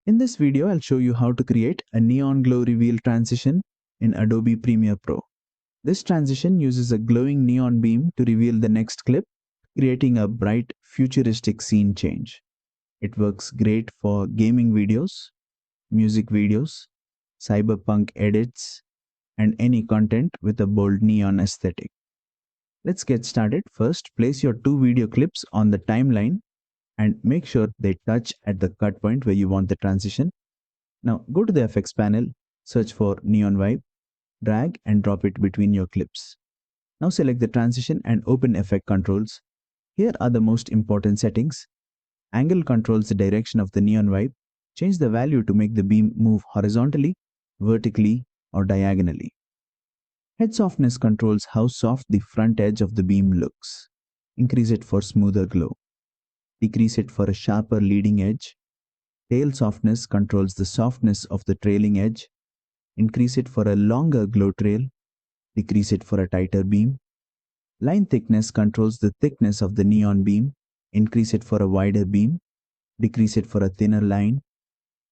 In this video, I'll show you how to create a neon glow reveal transition in Adobe Premiere Pro. This transition uses a glowing neon beam to reveal the next clip, creating a bright, futuristic scene change. It works great for gaming videos, music videos, cyberpunk edits, and any content with a bold neon aesthetic. Let's get started. First, place your two video clips on the timeline and make sure they touch at the cut point where you want the transition. Now go to the effects panel, search for neon vibe, drag and drop it between your clips. Now select the transition and open effect controls. Here are the most important settings. Angle controls the direction of the neon vibe. Change the value to make the beam move horizontally, vertically, or diagonally. Head softness controls how soft the front edge of the beam looks. Increase it for smoother glow. Decrease it for a sharper leading edge. Tail softness controls the softness of the trailing edge. Increase it for a longer glow trail. Decrease it for a tighter beam. Line thickness controls the thickness of the neon beam. Increase it for a wider beam. Decrease it for a thinner line.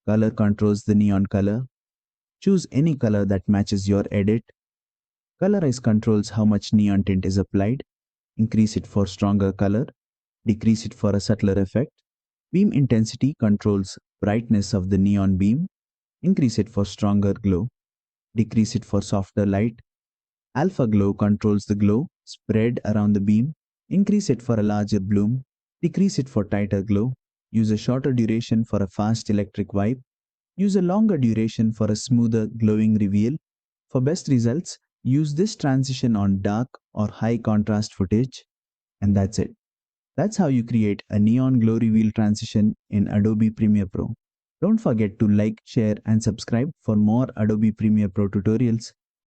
Color controls the neon color. Choose any color that matches your edit. Colorize controls how much neon tint is applied. Increase it for stronger color. Decrease it for a subtler effect. Beam intensity controls brightness of the neon beam. Increase it for stronger glow. Decrease it for softer light. Alpha glow controls the glow spread around the beam. Increase it for a larger bloom. Decrease it for tighter glow. Use a shorter duration for a fast electric vibe. Use a longer duration for a smoother glowing reveal. For best results, use this transition on dark or high contrast footage. And that's it. That's how you create a neon glow reveal transition in Adobe Premiere Pro. Don't forget to like, share, and subscribe for more Adobe Premiere Pro tutorials.